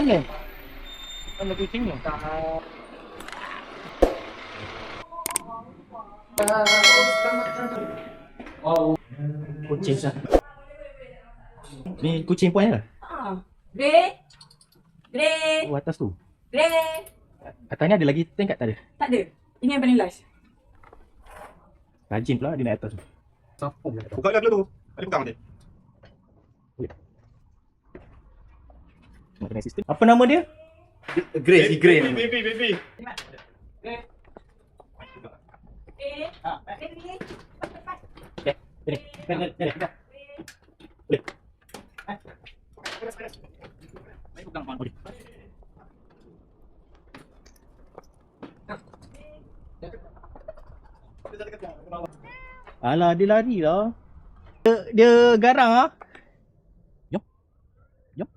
Mana? Mana kucingnya? Oh, kucing sah. Ni kucing puan ke? Grey. Grey. Oh, atas tu. Grey. Atas ni ada lagi tingkat tak ada? Tak ada. Ini yang paling last. Rajin pula dia naik atas tu. Buka dia dulu tu. Ada pegang dia. Nak kena sistem. Apa nama dia? Grey, Grey. Baby. Grey. Alah, dia lari lah. Dia garang ah. Jom. Jom.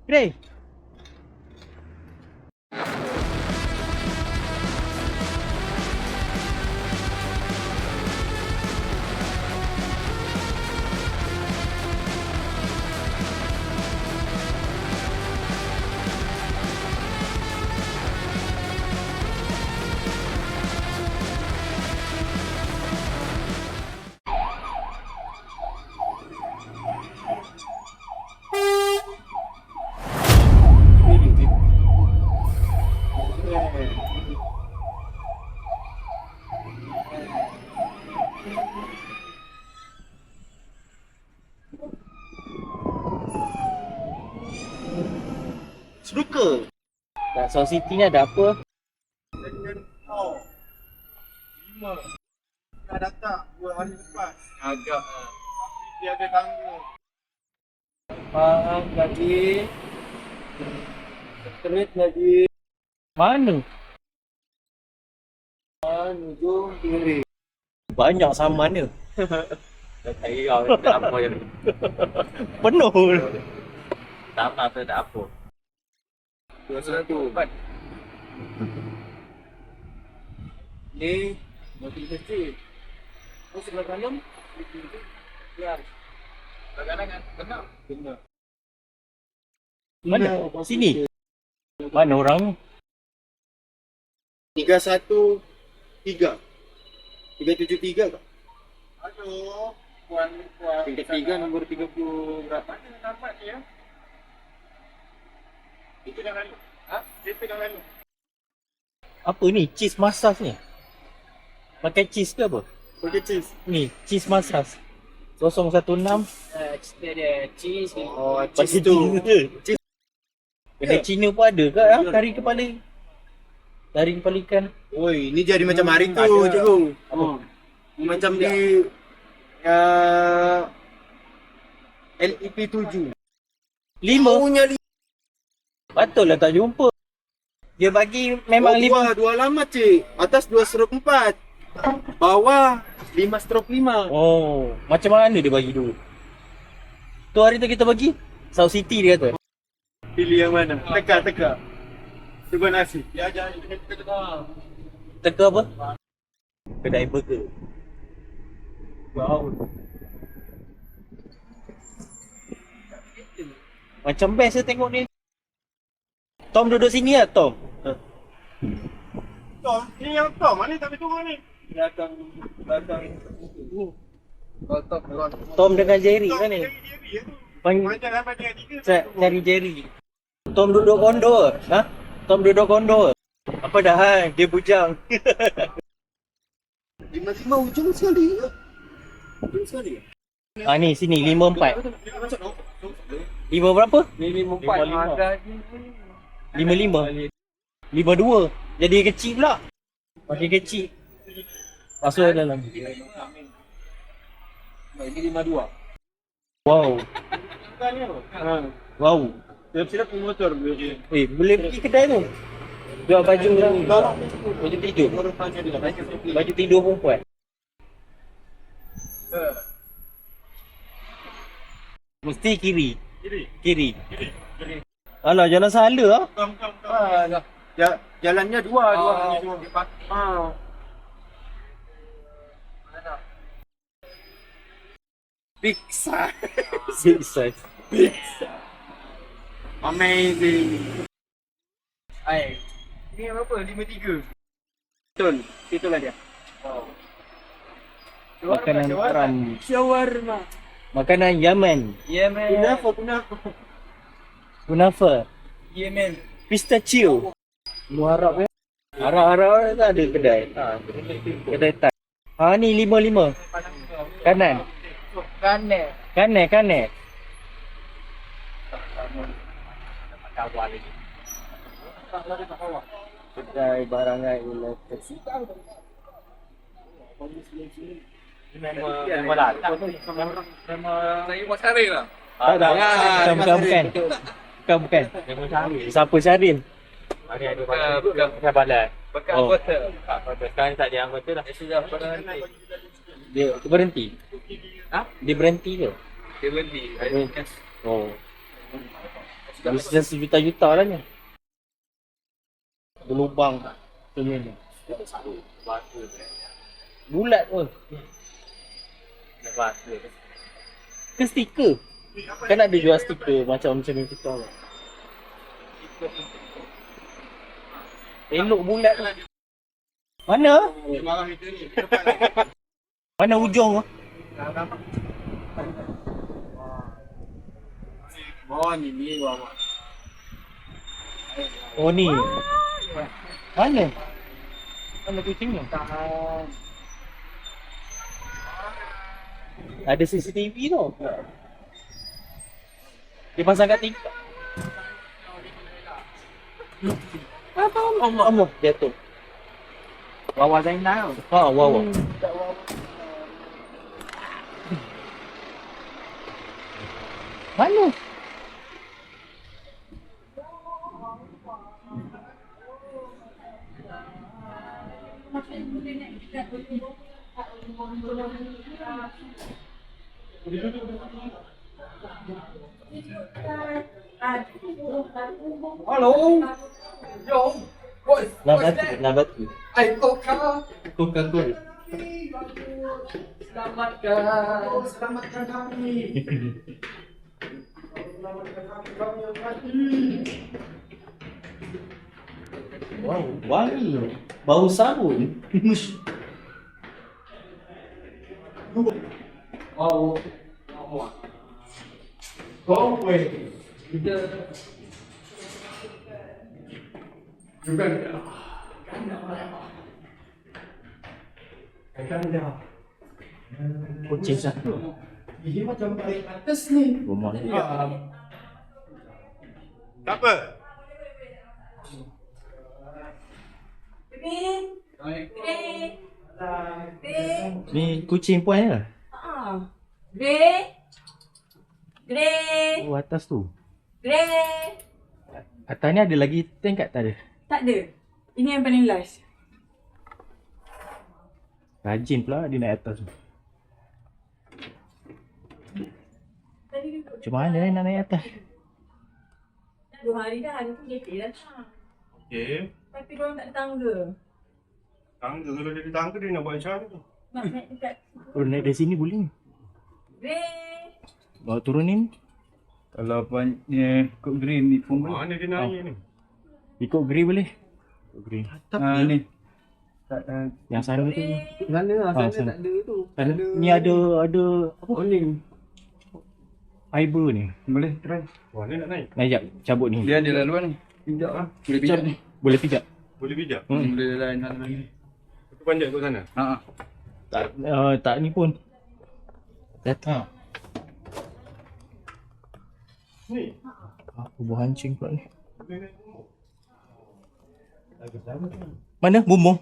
Grey. Snooker. Kat South City ni ada apa? Oh. 5. Dah datang 2 hari lepas. Agak Tapi dia ada tangga. faham lagi. Street lagi. Mana? Jom kiri. Banyak saman dia. Tak kira tak apa yang Penuh. tak apa. 21. Ni mobil kecil. Oh, sebelah kanan. Ya. Kadang-kadang kan kena. Benar. Mana? Sini. Mana orang? 313. 373 ke? Aduh. Puan. Tingkat 3 nombor 30 berapa? Mana dapat dia? Itu dah lalu. Itu dah lalu. Apa ni? Cheese massage ni? Pakai cheese ke apa? Pakai cheese. Ni, cheese massage. 016. Cerita dia cheese. Oh, Pakai cheese tu. cheese. Kedai Cina pun ada ke? Ah? Kari kepala. Kari kepala ikan. Oi, ni jadi macam hari tu, ada. cikgu. Apa? Macam di LEP 7. 5. Punya Patut lah tak jumpa. Dia bagi memang 5. dua alamat, cik. Atas 2/4. Bawah 5/5. Oh, macam mana dia bagi dulu? Tu hari tu kita bagi South City dia kata. Pilih yang mana? Teka. Cuba nasi. Ya, jangan teka. Teka apa? Kedai burger. Wow. Macam best saya tengok ni. Tom duduk sini lah Tom. Tom, ni yang Tom. Mana tak betul ni? Belakang. Tom dengan Jerry kan ni. Panggil Macam dapat dia 3. saya cari Jerry. Tom duduk kondo. Ha? Tom duduk kondo. Apa dah hai? Dia bujang. 55 ujung sekali. Ujung sekali. Ah ni sini 54. 5 berapa? 54. 55. 52. Jadi kecil pula. Makin kecil. Masuk dalam. Ini 52. Wow. Wow. Siap-siap motor dia. Boleh pergi kedai tu. Jual baju baju tidur. Baju tidur perempuan. Mesti kiri. Kiri. Alah, jalan salah ah. Kom. Jalannya dua. Big size. Big size. Amazing. Hai. Ni berapa? 53. Betul. Itulah dia. Wow. Makanan haram. Shawarma. Makanan Yaman. Yemen. Kunafa. Yemen. Pistachio. Semua Arab ya. Arab tak ada kedai. Kedai Thai. Ni 5. Kanan. Kanan. Kedai barangan elektrik. Memang lah. Saya buat cari lah. Bukan. Memang cari. Siapa Syaril? Hari ada bukan balas. Bekas Oh. kota. Sekarang tak ada anggota dah. Sudah berhenti. Dia berhenti. Dia berhenti ke? Dia berhenti. Oh. Bisnes juta-juta lah ni. Berlubang. Bulat pun. Ke stiker? Kan ada jual stiker macam ni kita lah. Elok bulat tu. Mana? Mana ujung tu? Ni bawah. Oh ni. Mana? Mana kucingnya? Ada CCTV tu. Dia pasang kat TikTok. Allah jatuh. Bawah Zainal. Wow. Mana? Hello. Yo. What? Nak batu. Ai Coca. Coca-Cola. Selamatkan kami. Wow, wangi. Bau sabun. Oh. Go away. Ganda. Kucing satu. Ini macam paling atas ni. Rumah ni. Tak apa. Ni kucing puan ke? Grey. Oh, atas tu. Grey. Atas ni ada lagi tank kat tak ada? Tak ada. Ini yang paling last. Rajin pula dia naik atas tu. Tadi duduk. Macam mana nak naik atas? 2 hari dah. Dia pun getih dah. Okey. Tapi diorang tak ada tangga. Tangga kalau dia ada tangga dia nak buat macam mana tu? Nak naik dekat. Oh, naik dari sini boleh? Grey. Bawa turunin? Kalau punya ikut green ni pun boleh. Mana dia naik ni? Ikut grey boleh? Ikut grey. Ni. Tak Yang sana tu. sana lah, Ah, sana sana. tak ada tu. Sana. Ni ada apa? Oning. Fiber ni. Boleh try. Mana nak naik? Naik jap, cabut ni. Dia ada laluan ni. Pijak lah. Boleh pijak ni. Boleh pijak? Boleh pijak? Boleh lain laluan ni. Aku panjat kat sana. Ha. Tak ni pun. Datang. Ni. Apa buah hancing pula ni? Boleh naik. Mana? Bumbung?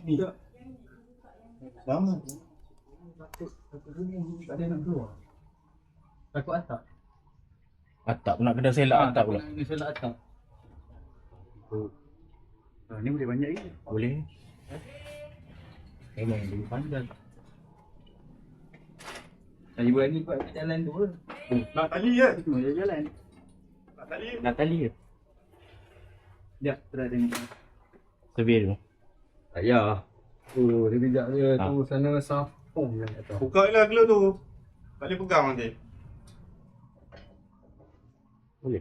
Sama. Tak ada nak keluar. Takut atap. Atap nak kena selak atap pula. Ni selak atap. Ni boleh banyak lagi. Boleh. Memang lebih panjang. Saya buat ni buat kat jalan tu. Nak tali ke? Cuma jalan. Nak tali? Nak tali ke? Sekejap, try tengok. Survey tu. Tak payah. Tu, dia pijak dia. Ha. Tu sana sampung yang kat atas. Buka je lah gelap tu. Tak boleh pegang nanti. Boleh.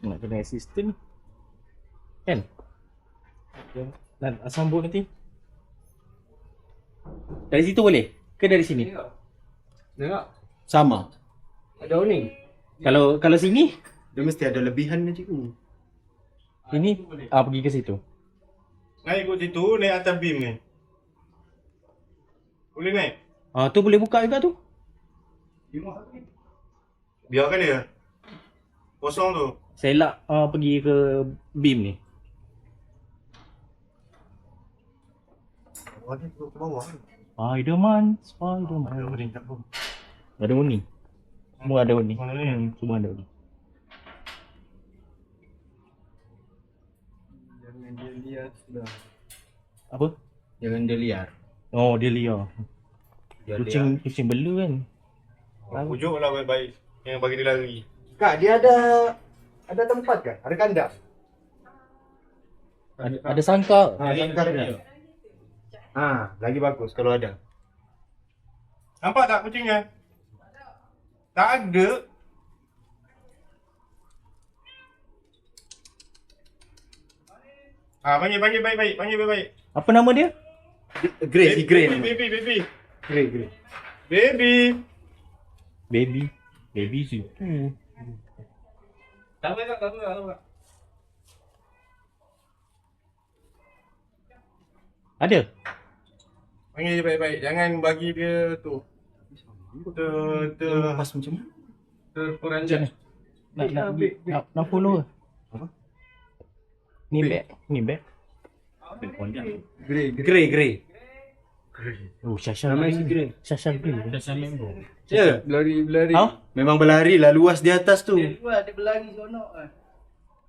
Nak kena assistant kan? Dan sambung nanti. Dari situ boleh? Ke dari sini? Tengok. Sama. Ada awning. Kalau sini, Dia mesti ada lebihan ni cikgu. ini pergi ke situ. Naik kot situ, naik atas beam ni. Boleh naik? Tu boleh buka juga tu. Biarkan dia. Kosong tu. Saya elak pergi ke beam ni. Oh, ni turun ke bawah. Spiderman. Ada awning tak pun. Ada warning. Semua ada warning. Mana ni? Semua ada warning. Jangan dia lihat sudah. Apa? Jangan dia liar. Oh, dia liar. Kucing bela kan. Pujuk lah baik-baik. Yang bagi dia lari. Kak, dia ada tempat kan? Ada kandang? Ada sangkar. Sangkar dia. Lagi bagus kalau ada. Nampak tak kucingnya? Tak ada. Panggil baik-baik. Panggil baik-baik. Apa nama dia? Grace, baby. Grace. Baby situ. Tak apa. Ada? Panggil dia baik-baik. Jangan bagi dia tu. Lepas macam mana? Terperanjat. Nak follow ke? Apa? Ni bag. Grey. Oh, Syasha Grey. Syasha Grey. Ya, berlari. Ha? Memang berlari lah luas di atas tu. Dia berlari seronok kan.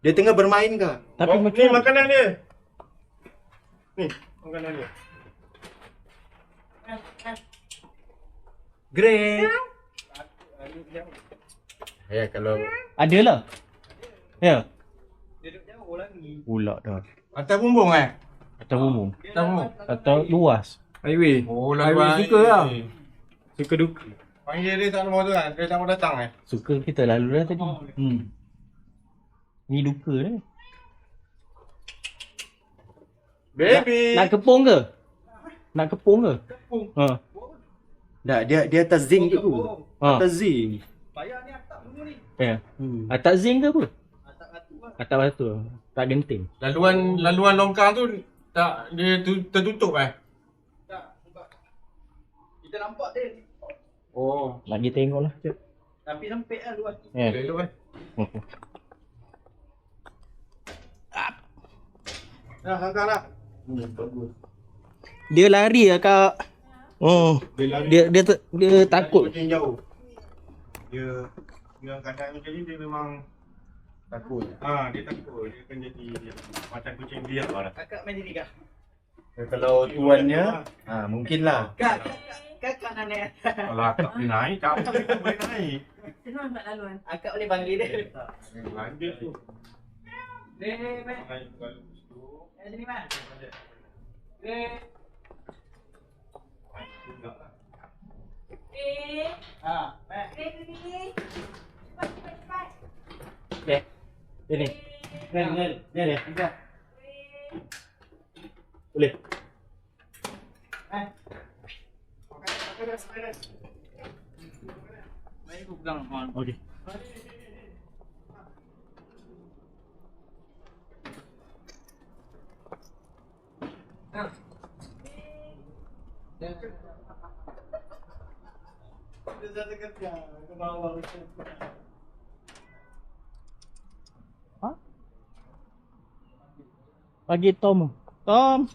Dia tengah bermain ke? Tapi Ni macam makanan dia. Ni, makanan dia. Grey. Ya, kalau Ada lah. Ya. Dia duduk jauh lagi. Pula dah. atas bumbung Atau umum. Atas bumbung. Atau luas. Highway. Oh, highway suka lah. Suka duka. Panggil dia tak mau tu kan. Dia tak mau datang Suka kita lalu dah tadi. Ni duka dah. Baby. Nak kepung ke? Ha. Tak, dia atas zinc je tu. Ha. Atas zinc. Payah ni atap semua ni. Ya. Atas zinc ke apa? Atap batu lah. Atas batu. Tak genting. Laluan longkang tu tak dia tertutup Tak, sebab kita nampak dia. Oh. Nak pergi tengok lah. Tapi sempit lah luas. Ya. Elok Dah sangkar dah. Bagus. Dia lari lah kak. Oh. Dia takut. Kucing jauh. Dia dengan keadaan macam ni dia memang takut. Dia takut. Dia akan jadi macam kucing liar lah. Kakak main sini kak. Kalau tuannya, mungkinlah. Kakak nak naik. Kalau akak boleh naik, tak boleh naik. Senang tak laluan. Akak boleh panggil dia. Lanjut tu. Dek, Naik kalau tu. sini man. Dek. Man. Ni. Ni. Boleh. Mari aku pegang. Okey. Ha? Bagi Tom. Tom.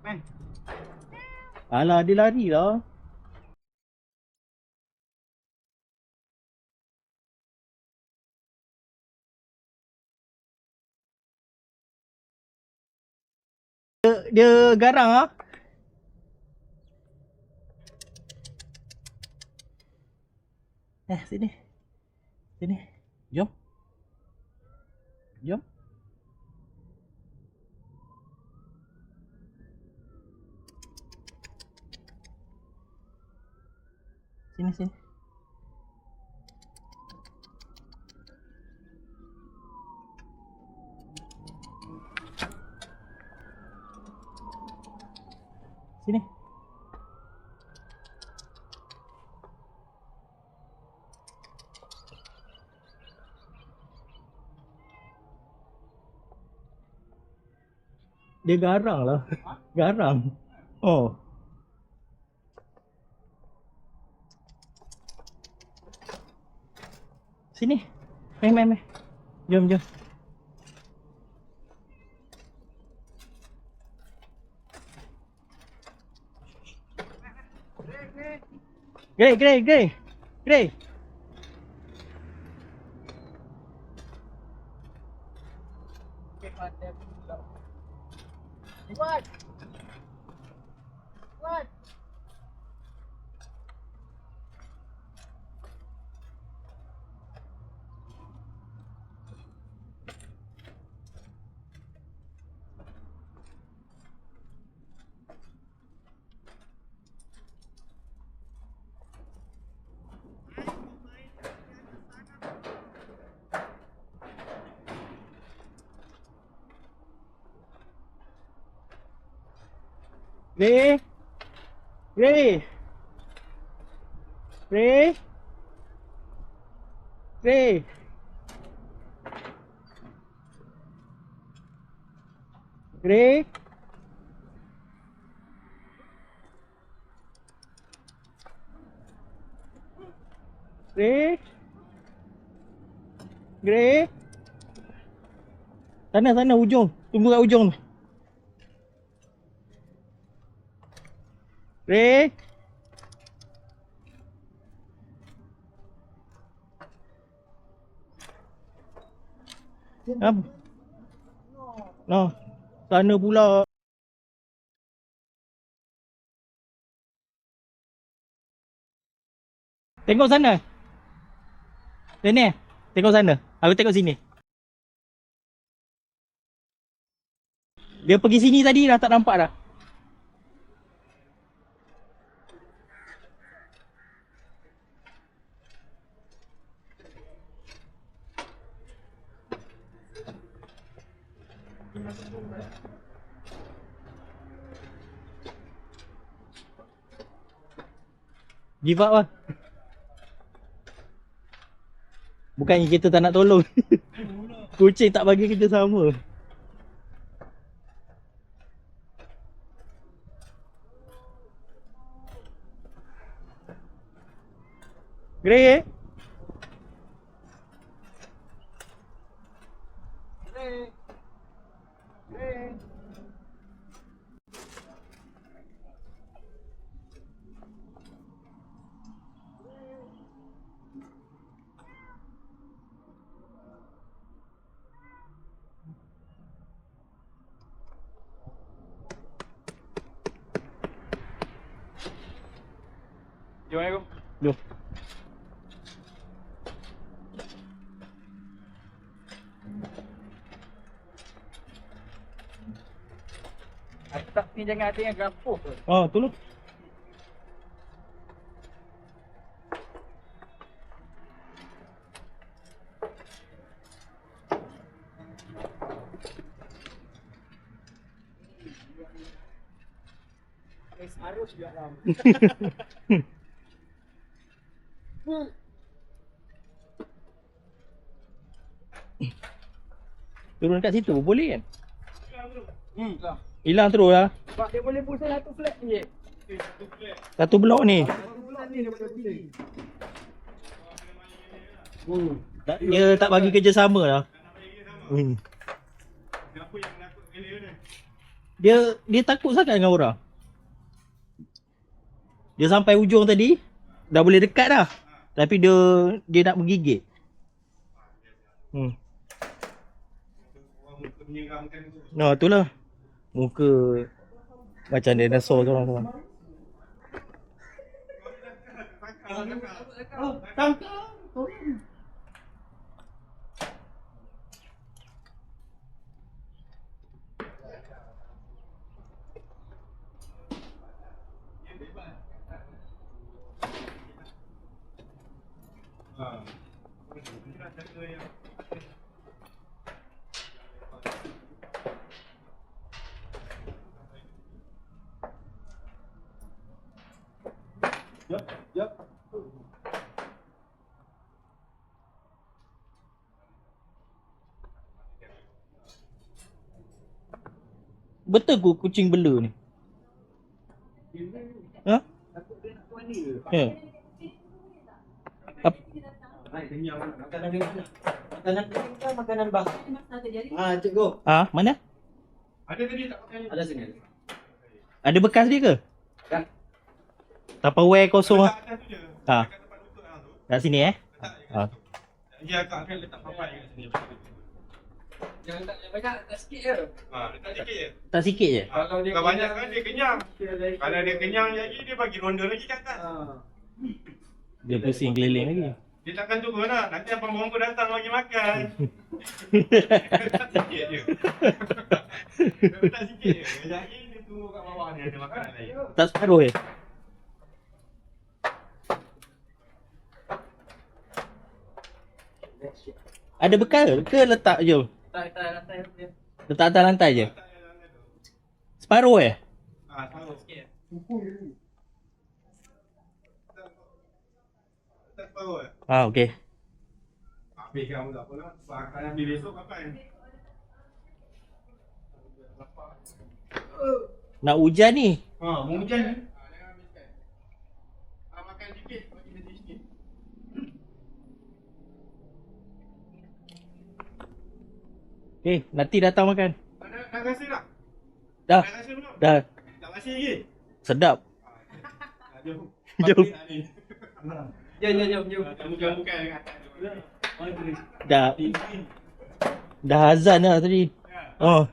Man. Alah, dia lari lah. dia garang ah. Sini. Sini. Jom. Jom. Sini, sini. Sini. Dia garang lah. Garang. Oh. Sini. Main. Jom. Grey. What? Grey. Sana ujung. Tunggu kat ujung tu. Grey. Apa? No. Sana pula. Tengok sana. Sini. Tengok sana. Aku tengok sini. Dia pergi sini tadi dah tak nampak dah. Give up lah. Bukannya kita tak nak tolong. Kucing tak bagi kerja sama. Grey. Jom aku. Jom. Tak ni jangan ada yang gapuh. Oh, tolong. Arus juga lah. Turun kat situ boleh kan? Lah. Hilang terus lah. Sebab dia boleh pusing satu flat je. Satu blok ni. Dia tak bagi kerjasama lah. Siapa yang nakut dia ni? Dia takut sangat dengan orang. Dia sampai ujung tadi, dah boleh dekat dah. Tapi dia nak menggigit. Orang menyeramkan tu. No, itulah. Muka macam dinosaur tu orang. Betul ke kucing bela ni? Ha? Ya. Makanan ke makanan basah? Ah, cikgu. Ah, mana? Ada tadi tak pakai? Ada sini. Ada bekas dia ke? Tak. Tupperware kosong ah. Atas tu je. Ah. Dekat tempat lutut hang tu. Kat sini Letak je kat Ah. situ. Dia agak akan letak papai kat sini. Jangan tak banyak, tak sikit je. Letak sikit je. Tak sikit je. Kalau dia Kalau banyak kan dia kenyang. kenyang. Kalau dia kenyang lagi, dia bagi ronda lagi kat atas. Dia pusing keliling lagi. Dia takkan turun lah. Nanti abang bongkor datang bagi makan. Letak sikit je. Letak sikit je. Lagi dia turun kat bawah ni ada makanan lain. Tak separuh je. Ada bekal ke letak je? Tak lantai dia. Letak atas lantai je. Letak yang dalam tu. Separuh je? Taruh. Sikit. Tak tahu eh. Ah, okey. Habis kamu tak apa lah. Akan ambil besok kapan? Nak hujan ni. Mau hujan ni. Jangan habiskan. Makan sikit, bagi nasi sikit. Okey, nanti datang makan. Dah rasa tak? Dah. Dah rasa belum? Dah. Tak rasa lagi? Sedap. Jom. Jom. Jom. Kamu bukan dekat atas tu. Dah. Dah azan dah tadi. Oh.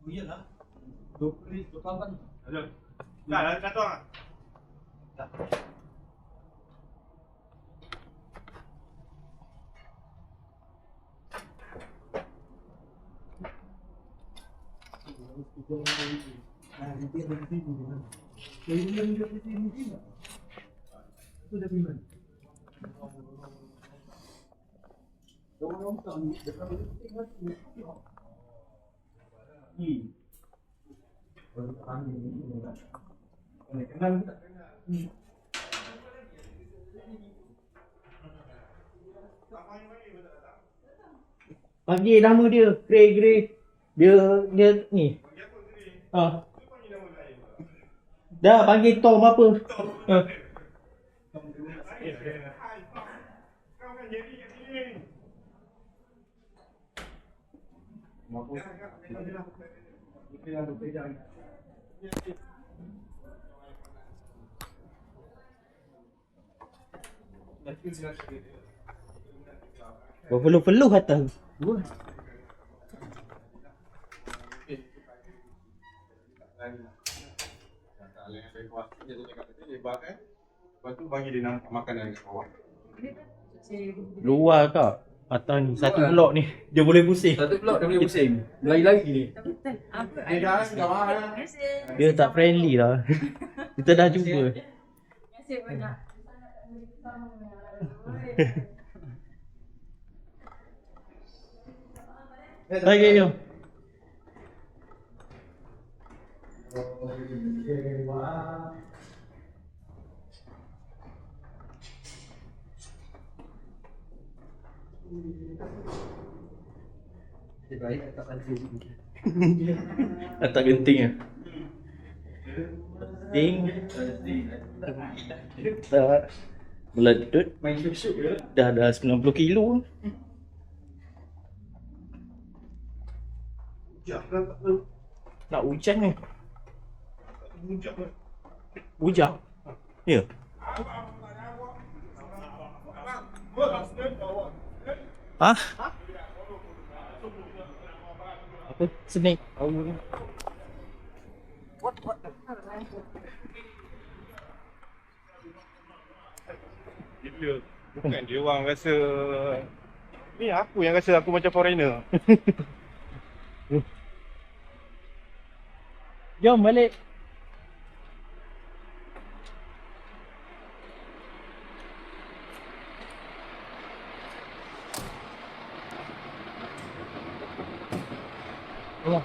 Jom. Dah tuang tak? Panggil nama dia. Grey. Dia ni. Ah. Dah panggil Tom apa? Ah. Kau kan jadi kat sini. Berpeluh-peluh atas. Lepas tu bagi dia nampak makanan kat bawah. Luar kak. Atas ni. Satu blok ni. Dia boleh pusing. Satu blok dah boleh pusing. Lagi-lagi ni. Apa? Dia dah mahal. Terima kasih. Dia tak friendly lah. Kita dah jumpa. Terima kasih banyak. Okay, jom. Tak genting ya. Genting. Tak meledut. Main syuk-syuk je. Dah 90 kilo. Nak hujan ni. Hujan. Ya. Ha? Apa? Snake. Gila. Bukan dia orang rasa ni aku yang rasa aku macam foreigner. Jom balik. Oh.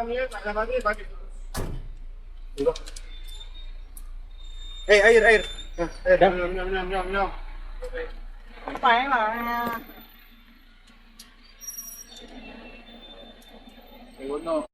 Ni tak ada bagi. Air. Air. Minum. Phải mà. Uno.